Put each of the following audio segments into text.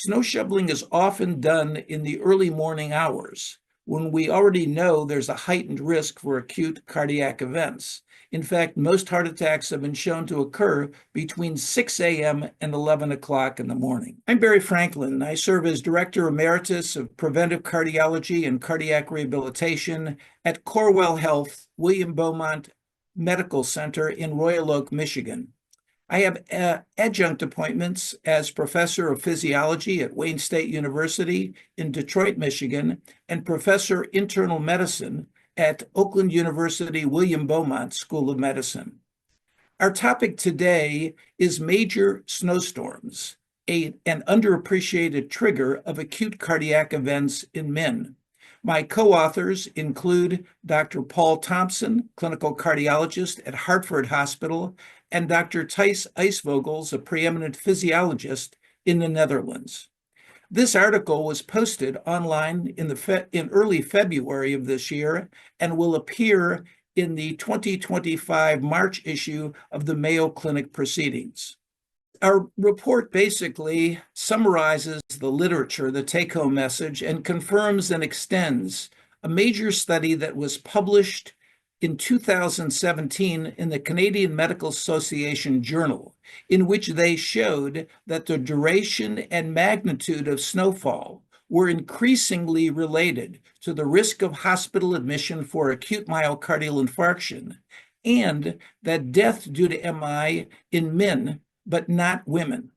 Snow shoveling is often done in the early morning hours when we already know there's a heightened risk for acute cardiac events. In fact, most heart attacks have been shown to occur between 6 a.m. and 11 o'clock in the morning. I'm Barry Franklin. I serve as Director Emeritus of Preventive Cardiology and Cardiac Rehabilitation at Corewell Health, William Beaumont Medical Center in Royal Oak, Michigan. I have adjunct appointments as professor of physiology at Wayne State University in Detroit, Michigan, and professor internal medicine at Oakland University William Beaumont School of Medicine. Our topic today is major snowstorms, an underappreciated trigger of acute cardiac events in men. My co-authors include Dr. Paul Thompson, clinical cardiologist at Hartford Hospital, and Dr. Thijs IJsvogels, a preeminent physiologist in the Netherlands. This article was posted online in early February of this year and will appear in the 2025 March issue of the Mayo Clinic Proceedings. Our report basically summarizes the literature, the take-home message, and confirms and extends a major study that was published in 2017 in the Canadian Medical Association Journal, in which they showed that the duration and magnitude of snowfall were increasingly related to the risk of hospital admission for acute myocardial infarction, and that death due to MI in men, but not women.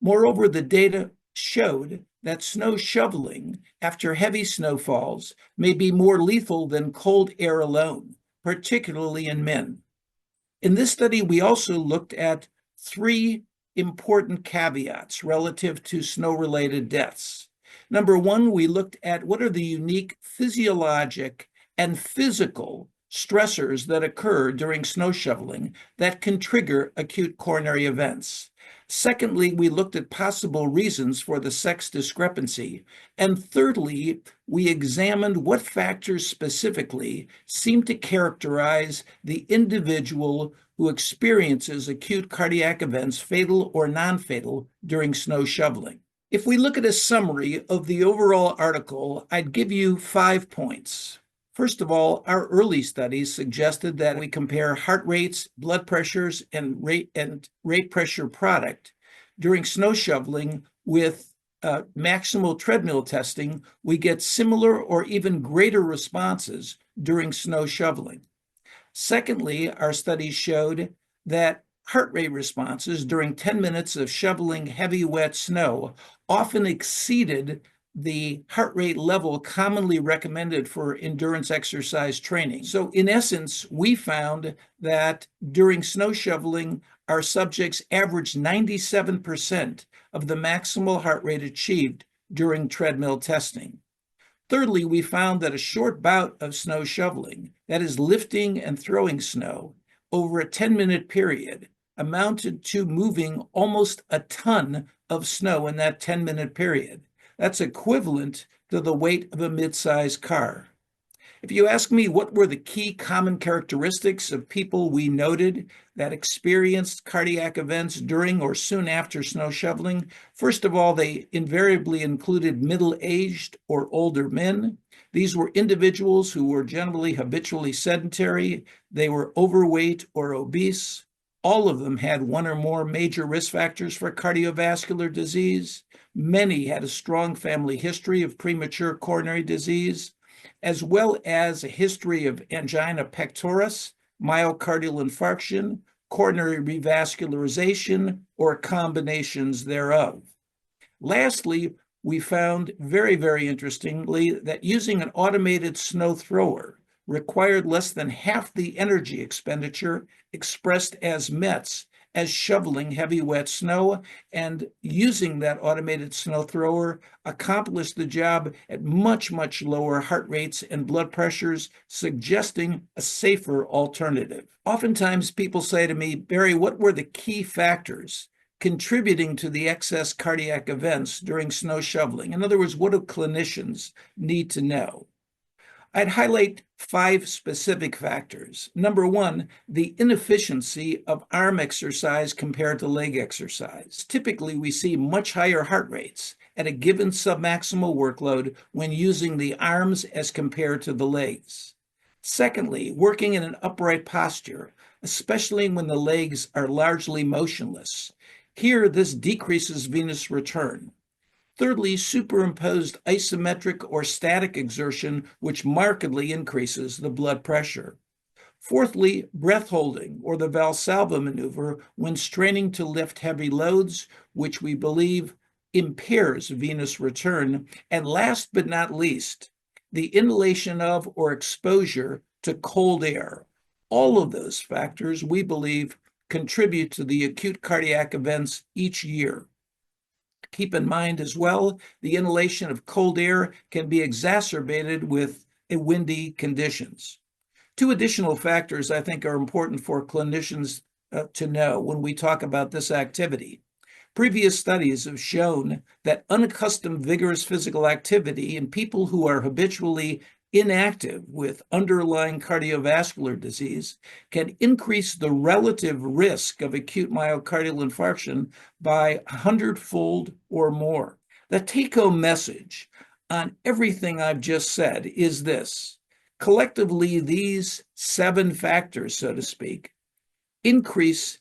Moreover, the data showed that snow shoveling after heavy snowfalls may be more lethal than cold air alone, particularly in men. In this study, we also looked at three important caveats relative to snow-related deaths. Number one, we looked at what are the unique physiologic and physical stressors that occur during snow shoveling that can trigger acute coronary events. Secondly, we looked at possible reasons for the sex discrepancy. And thirdly, we examined what factors specifically seem to characterize the individual who experiences acute cardiac events, fatal or non-fatal, during snow shoveling. If we look at a summary of the overall article, I'd give you 5 points. First of all, our early studies suggested that we compare heart rates, blood pressures, and rate pressure product during snow shoveling with maximal treadmill testing. We get similar or even greater responses during snow shoveling. Secondly, our studies showed that heart rate responses during 10 minutes of shoveling heavy, wet snow often exceeded the heart rate level commonly recommended for endurance exercise training. So in essence, we found that during snow shoveling, our subjects averaged 97% of the maximal heart rate achieved during treadmill testing. Thirdly, we found that a short bout of snow shoveling, that is lifting and throwing snow, over a 10-minute period, amounted to moving almost a ton of snow in that 10-minute period. That's equivalent to the weight of a mid-sized car. If you ask me what were the key common characteristics of people we noted that experienced cardiac events during or soon after snow shoveling, first of all, they invariably included middle-aged or older men. These were individuals who were generally habitually sedentary. They were overweight or obese. All of them had one or more major risk factors for cardiovascular disease. Many had a strong family history of premature coronary disease, as well as a history of angina pectoris, myocardial infarction, coronary revascularization, or combinations thereof. Lastly, we found very, very interestingly that using an automated snow thrower required less than half the energy expenditure expressed as METs as shoveling heavy wet snow, and using that automated snow thrower accomplished the job at much, much lower heart rates and blood pressures, suggesting a safer alternative. Oftentimes people say to me, Barry, what were the key factors contributing to the excess cardiac events during snow shoveling? In other words, what do clinicians need to know? I'd highlight 5 specific factors. Number one, the inefficiency of arm exercise compared to leg exercise. Typically, we see much higher heart rates at a given submaximal workload when using the arms as compared to the legs. Secondly, working in an upright posture, especially when the legs are largely motionless. Here, this decreases venous return. Thirdly, superimposed isometric or static exertion, which markedly increases the blood pressure. Fourthly, breath holding or the Valsalva maneuver when straining to lift heavy loads, which we believe impairs venous return. And last but not least, the inhalation of or exposure to cold air. All of those factors, we believe, contribute to the acute cardiac events each year. Keep in mind as well, the inhalation of cold air can be exacerbated with windy conditions. Two additional factors I think are important for clinicians to know when we talk about this activity. Previous studies have shown that unaccustomed vigorous physical activity in people who are habitually inactive with underlying cardiovascular disease can increase the relative risk of acute myocardial infarction by 100-fold or more. The take-home message on everything I've just said is this. Collectively, these 7 factors, so to speak, increase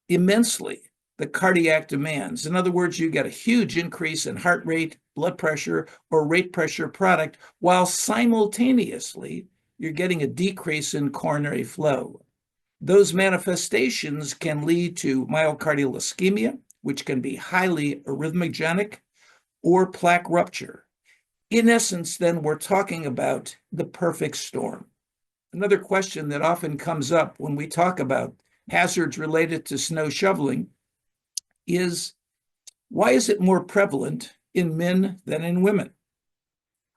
immensely the cardiac demands. In other words, you get a huge increase in heart rate, blood pressure, or rate pressure product, while simultaneously you're getting a decrease in coronary flow. Those manifestations can lead to myocardial ischemia, which can be highly arrhythmogenic, or plaque rupture. In essence, then, we're talking about the perfect storm. Another question that often comes up when we talk about hazards related to snow shoveling is, why is it more prevalent in men than in women?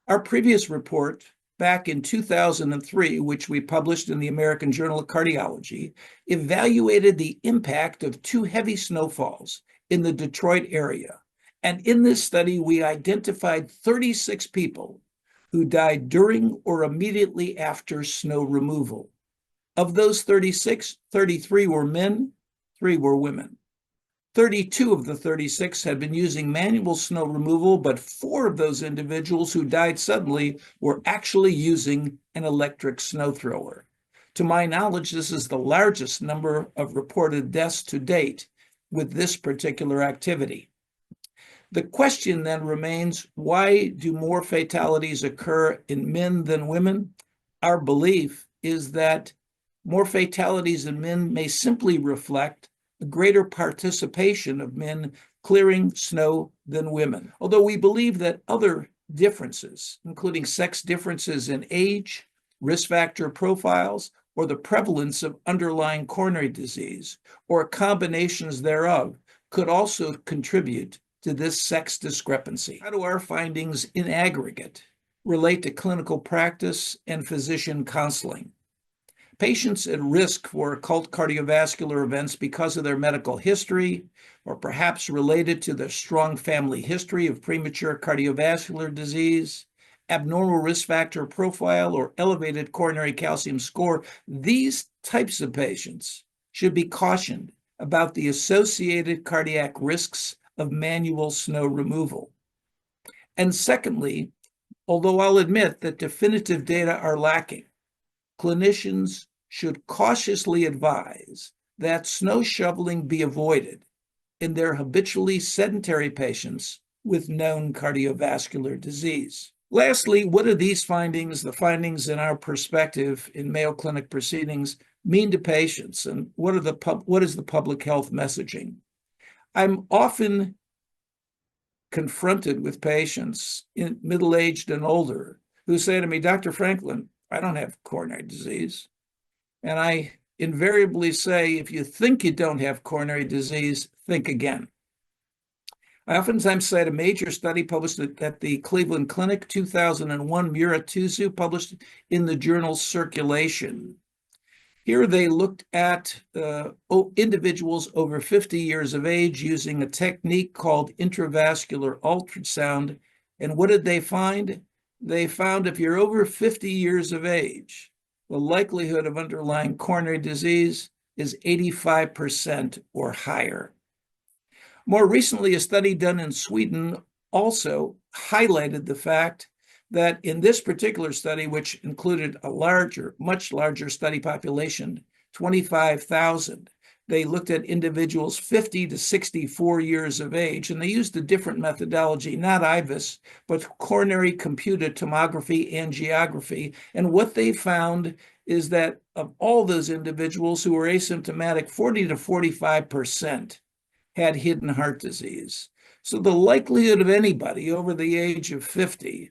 Our previous report back in 2003, which we published in the American Journal of Cardiology, evaluated the impact of 2 heavy snowfalls in the Detroit area. And in this study, we identified 36 people who died during or immediately after snow removal. Of those 36, 33 were men, 3 were women. 32 of the 36 had been using manual snow removal, but 4 of those individuals who died suddenly were actually using an electric snow thrower. To my knowledge, this is the largest number of reported deaths to date with this particular activity. The question then remains, why do more fatalities occur in men than women? Our belief is that more fatalities in men may simply reflect a greater participation of men clearing snow than women. Although we believe that other differences, including sex differences in age, risk factor profiles, or the prevalence of underlying coronary disease, or combinations thereof, could also contribute to this sex discrepancy. How do our findings in aggregate relate to clinical practice and physician counseling? Patients at risk for occult cardiovascular events because of their medical history, or perhaps related to their strong family history of premature cardiovascular disease, abnormal risk factor profile, or elevated coronary calcium score, these types of patients should be cautioned about the associated cardiac risks of manual snow removal. And secondly, although I'll admit that definitive data are lacking, clinicians should cautiously advise that snow shoveling be avoided in their habitually sedentary patients with known cardiovascular disease. Lastly, what do these findings, the findings in our perspective in Mayo Clinic Proceedings, mean to patients, and what is the public health messaging? I'm often confronted with patients, middle-aged and older, who say to me, Dr. Franklin, I don't have coronary disease. And I invariably say, if you think you don't have coronary disease, think again. I oftentimes cite a major study published at the Cleveland Clinic, 2001, Muratuzu, published in the journal Circulation. Here they looked at individuals over 50 years of age using a technique called intravascular ultrasound. And what did they find? They found if you're over 50 years of age, the likelihood of underlying coronary disease is 85% or higher. More recently, a study done in Sweden also highlighted the fact that in this particular study, which included a much larger study population, 25,000, they looked at individuals 50 to 64 years of age, and they used a different methodology, not IVUS, but coronary computed tomography angiography. And what they found is that of all those individuals who were asymptomatic, 40 to 45% had hidden heart disease. So the likelihood of anybody over the age of 50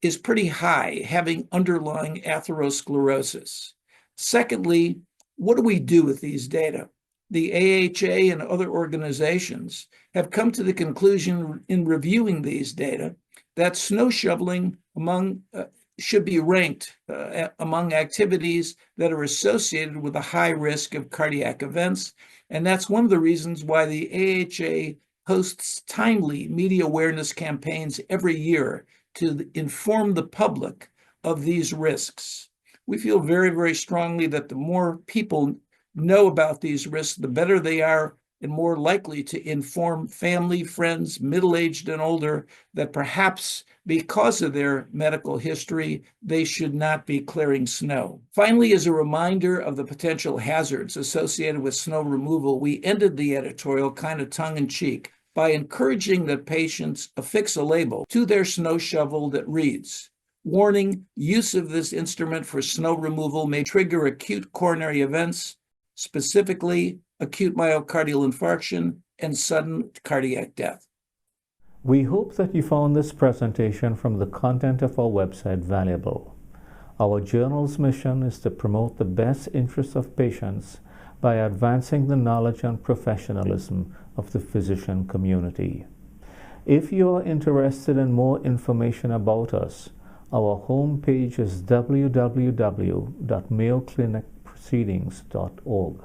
is pretty high having underlying atherosclerosis. Secondly, what do we do with these data? The AHA and other organizations have come to the conclusion in reviewing these data that snow shoveling should be ranked among activities that are associated with a high risk of cardiac events. And that's one of the reasons why the AHA hosts timely media awareness campaigns every year to inform the public of these risks. We feel very, very strongly that the more people know about these risks, the better they are and more likely to inform family, friends, middle-aged and older, that perhaps because of their medical history, they should not be clearing snow. Finally, as a reminder of the potential hazards associated with snow removal, we ended the editorial kind of tongue-in-cheek by encouraging that patients affix a label to their snow shovel that reads, "Warning, use of this instrument for snow removal may trigger acute coronary events, specifically acute myocardial infarction and sudden cardiac death." We hope that you found this presentation from the content of our website valuable. Our journal's mission is to promote the best interests of patients by advancing the knowledge and professionalism of the physician community. If you are interested in more information about us, our homepage is www.mayoclinicproceedings.org.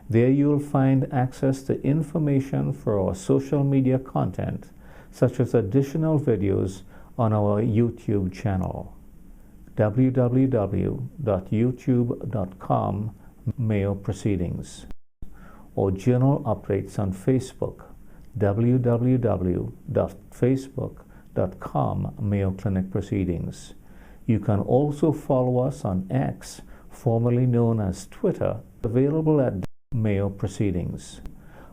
There you will find access to information for our social media content, such as additional videos on our YouTube channel, www.youtube.com Mayo Proceedings, or journal updates on Facebook, www.facebook.com Mayo Clinic Proceedings. You can also follow us on X, formerly known as Twitter, available at Mayo Proceedings.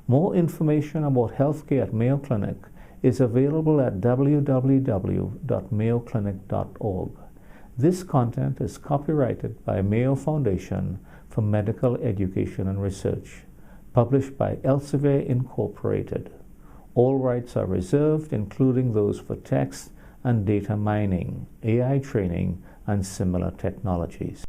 More information about healthcare at Mayo Clinic is available at www.mayoclinic.org. This content is copyrighted by Mayo Foundation for Medical Education and Research, published by Elsevier Incorporated. All rights are reserved, including those for text and data mining, AI training, and similar technologies.